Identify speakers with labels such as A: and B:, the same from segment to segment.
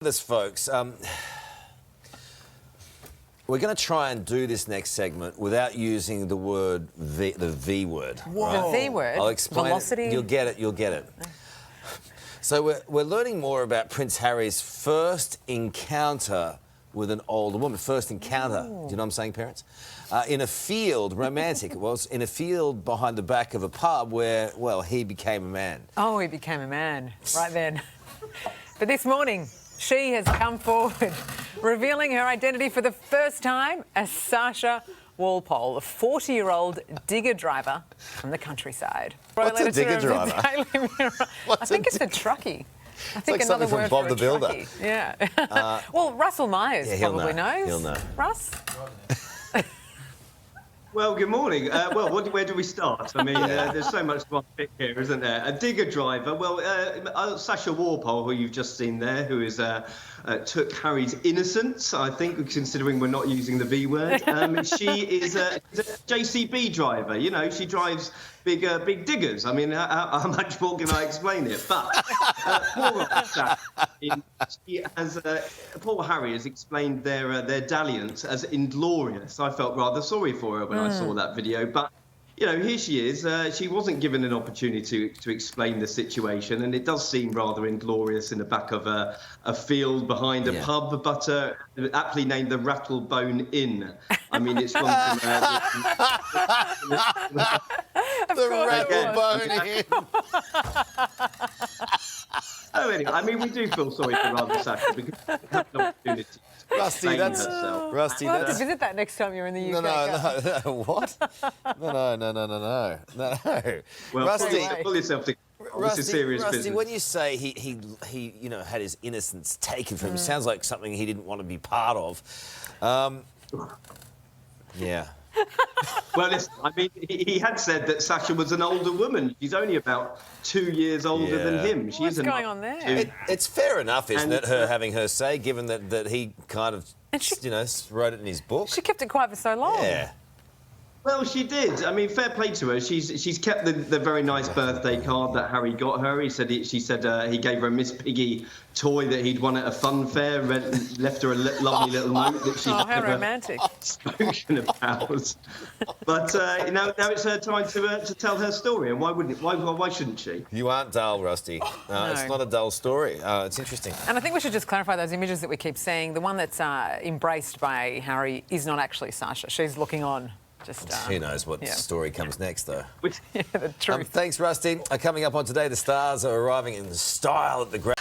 A: This, folks, we're going to try and do this next segment without using the word the V word.
B: Whoa. The V word?
A: I'll explain.
B: Velocity?
A: You'll get it. You'll get it. So we're learning more about Prince Harry's first encounter with an older woman. First encounter. Do you know what I'm saying, parents? In a field, romantic it was, in a field behind the back of a pub where, well, he became a man.
B: Oh, he became a man right then. But this morning, she has come forward, revealing her identity for the first time as Sasha Walpole, a 40-year-old digger driver from the countryside.
A: What's a digger driver?
B: I think it's a truckie. I think
A: like
B: another
A: something
B: word
A: from Bob
B: for
A: the Builder.
B: truckie. Yeah. Well, Russell Myers probably knows.
A: He'll know.
B: Russ?
C: Well, good morning. Where do we start? I mean, there's so much to unpick here, isn't there? A digger driver. Well, Sasha Walpole, who you've just seen there, who is took Harry's innocence, I think, considering we're not using the V word. She is a JCB driver. You know, she drives big diggers. I mean, how much more can I explain it? But poor Harry has explained their dalliance as inglorious. I felt rather sorry for her when I saw that video, but you know, here she is. She wasn't given an opportunity to explain the situation, and it does seem rather inglorious in the back of a field behind a pub, but aptly named the Rattlebone Inn. I mean, it's from
A: the Rattlebone Inn.
C: Oh, anyway, I mean, we do feel sorry for rather Sasha because we have an opportunity to explain herself.
A: Rusty,
B: We'll have to visit that next time you're in the UK.
A: No. What? No.
C: Well,
A: Rusty,
C: pull yourself together. This is serious
A: Rusty,
C: business.
A: when you say he you know, had his innocence taken from him, it sounds like something he didn't want to be part of. Yeah.
C: Well, listen, I mean, he had said that Sasha was an older woman. She's only about 2 years older than him.
B: What's going on there?
A: It's fair enough, isn't it, her having her say, given that he kind of, you know, wrote it in his book.
B: She kept it quiet for so long.
A: Yeah.
C: Well, she did. I mean, fair play to her. She's kept the very nice birthday card that Harry got her. She said he gave her a Miss Piggy toy that he'd won at a fun fair. Left her a lovely little note that she'd
B: how romantic.
C: spoken about. But now it's her time to tell her story. And why shouldn't she?
A: You aren't dull, Rusty.
B: No.
A: It's not a dull story. It's interesting.
B: And I think we should just clarify those images that we keep seeing. The one that's embraced by Harry is not actually Sasha. She's looking on. Just,
A: who knows what story comes next, though.
B: Yeah, the truth.
A: Thanks, Rusty. Coming up on Today, the stars are arriving in style at the Grand.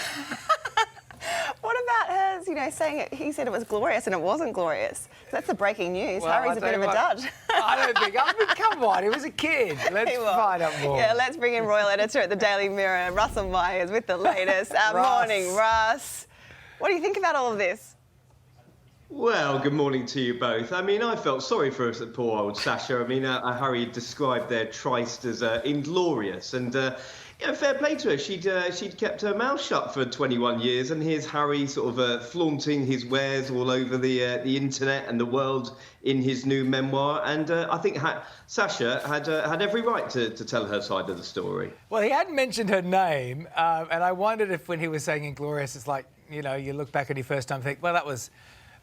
D: What about hers, you know, saying he said it was glorious and it wasn't glorious? That's the breaking news.
E: Well,
D: Harry's a bit of a dud.
E: I don't think. I mean, come on, he was a kid. Let's find out more.
D: Yeah, let's bring in royal editor at the Daily Mirror, Russell Myers, with the latest. Morning, Russ. What do you think about all of this?
C: Well, good morning to you both. I mean, I felt sorry for poor old Sasha. I mean, Harry described their tryst as inglorious, and you know, fair play to her. She'd kept her mouth shut for 21 years, and here's Harry sort of flaunting his wares all over the internet and the world in his new memoir. And I think Sasha had every right to tell her side of the story.
E: Well, he hadn't mentioned her name, and I wondered if when he was saying inglorious, it's like, you know, you look back at your first time and think, well, that was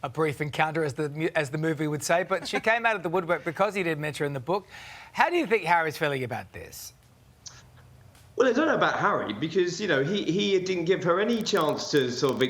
E: a brief encounter, as the movie would say, but she came out of the woodwork because he did mention her in the book. How do you think Harry's feeling about this?
C: Well, I don't know about Harry because, you know, he didn't give her any chance to sort of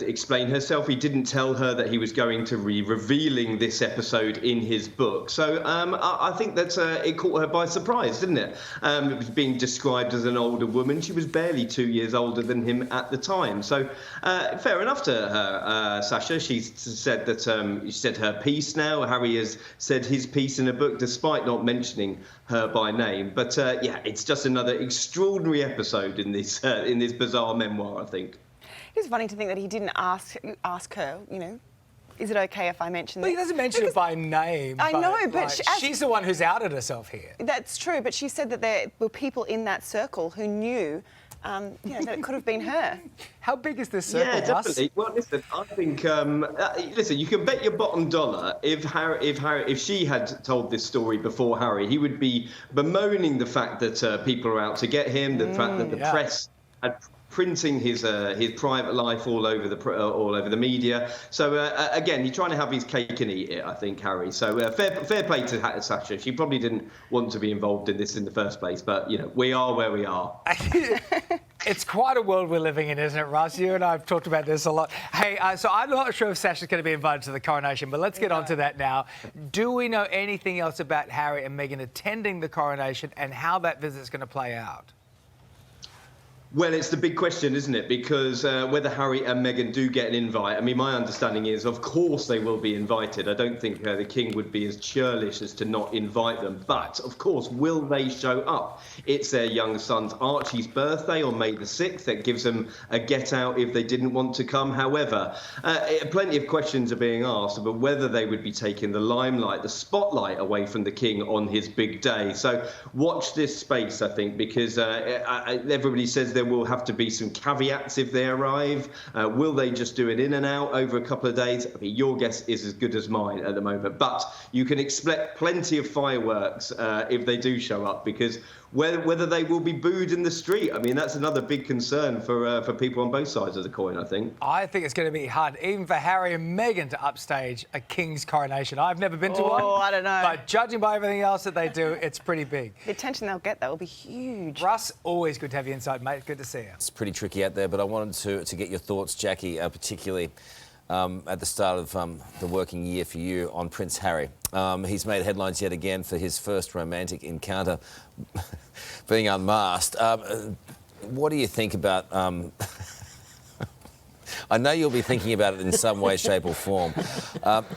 C: explain herself. He didn't tell her that he was going to be revealing this episode in his book. So I think that it caught her by surprise, didn't it? It was being described as an older woman. She was barely 2 years older than him at the time. So fair enough to her, Sasha. She said that she said her piece now. Harry has said his piece in a book, despite not mentioning her by name. But yeah, it's just another extraordinary episode in this bizarre memoir, I think.
D: It's funny to think that he didn't ask her, you know, is it okay if I mention
E: Well,
D: this?
E: he doesn't mention it by name.
D: I know, but
E: like, she's the one who's outed herself here.
D: That's true, but she said that there were people in that circle who knew you know, that it could have been her.
E: How big is this circle,
C: Yeah, definitely. Well, listen, I think, listen, you can bet your bottom dollar if she had told this story before Harry, he would be bemoaning the fact that people are out to get him, the fact that the press had printing his private life all over the media. So again, he's trying to have his cake and eat it, I think, Harry. So fair play to Sasha. She probably didn't want to be involved in this in the first place, but we are where we are.
E: It's quite a world we're living in, isn't it, Russ? You and I have talked about this a lot. Hey, so I'm not sure if Sasha's going to be invited to the coronation, but let's get on to that now. Do we know anything else about Harry and Meghan attending the coronation and how that visit's going to play out?
C: Well, it's the big question, isn't it? Because whether Harry and Meghan do get an invite, I mean, my understanding is, of course, they will be invited. I don't think the King would be as churlish as to not invite them. But, of course, will they show up? It's their young son's Archie's birthday on May the 6th. That gives them a get-out if they didn't want to come. However, plenty of questions are being asked about whether they would be taking the limelight, the spotlight away from the King on his big day. So watch this space, I think, because everybody says there will have to be some caveats if they arrive. Will they just do it in and out over a couple of days? I mean, your guess is as good as mine at the moment. But you can expect plenty of fireworks if they do show up, because whether they will be booed in the street, I mean, that's another big concern for people on both sides of the coin, I think.
E: I think it's going to be hard, even for Harry and Meghan, to upstage a King's coronation. I've never been to one.
D: Oh, I don't know.
E: But judging by everything else that they do, it's pretty big.
D: The attention they'll get, that will be huge.
E: Russ, always good to have you inside, mate. Good to see you.
A: It's pretty tricky out there, but I wanted to get your thoughts, Jackie, particularly at the start of the working year for you on Prince Harry. He's made headlines yet again for his first romantic encounter being unmasked. What do you think about... I know you'll be thinking about it in some way, shape or form.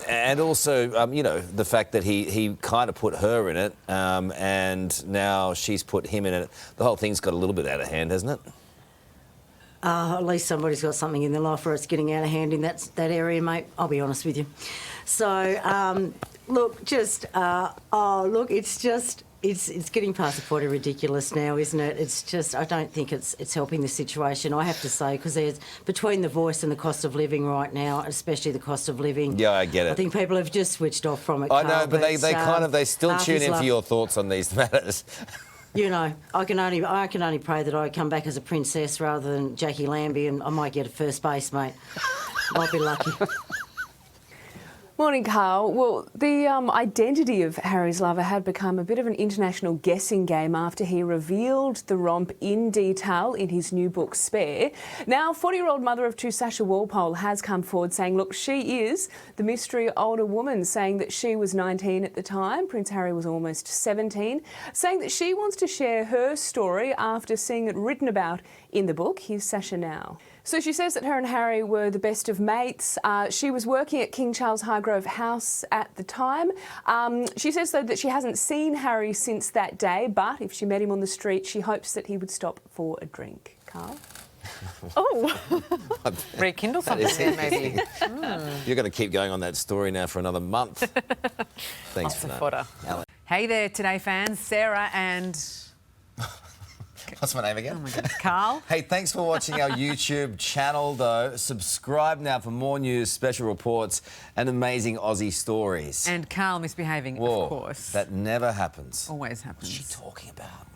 A: And also, the fact that he kind of put her in it and now she's put him in it. The whole thing's got a little bit out of hand, hasn't it?
F: At least somebody's got something in their life where it's getting out of hand in that area, mate. I'll be honest with you. So, it's getting past the point of ridiculous now, isn't it? It's just, I don't think it's helping the situation, I have to say, because there's, between the voice and the cost of living right now, especially the cost of living.
A: Yeah, I get it.
F: I think people have just switched off from it.
A: I
F: Karl,
A: know, but they still tune in for your thoughts on these matters.
F: I can only pray that I come back as a princess rather than Jackie Lambie, and I might get a first base, mate. Might be lucky.
G: Morning, Karl. Well, the identity of Harry's lover had become a bit of an international guessing game after he revealed the romp in detail in his new book, Spare. Now, 40-year-old mother of two, Sasha Walpole, has come forward saying, look, she is the mystery older woman, saying that she was 19 at the time. Prince Harry was almost 17, saying that she wants to share her story after seeing it written about in the book. Here's Sasha now. So she says that her and Harry were the best of mates. She was working at King Charles Hargrove House at the time. She says, though, that she hasn't seen Harry since that day, but if she met him on the street, she hopes that he would stop for a drink. Karl?
B: Oh, rekindle something there, maybe.
A: You're going to keep going on that story now for another month. Thanks for that.
B: Fodder. Hey there, Today fans. Sarah and...
A: What's my name again?
B: Oh my goodness, Karl.
A: Hey, thanks for watching our YouTube channel, though. Subscribe now for more news, special reports, and amazing Aussie stories.
B: And Karl misbehaving,
A: Whoa,
B: of course.
A: that never happens.
B: Always happens.
A: What's she talking about?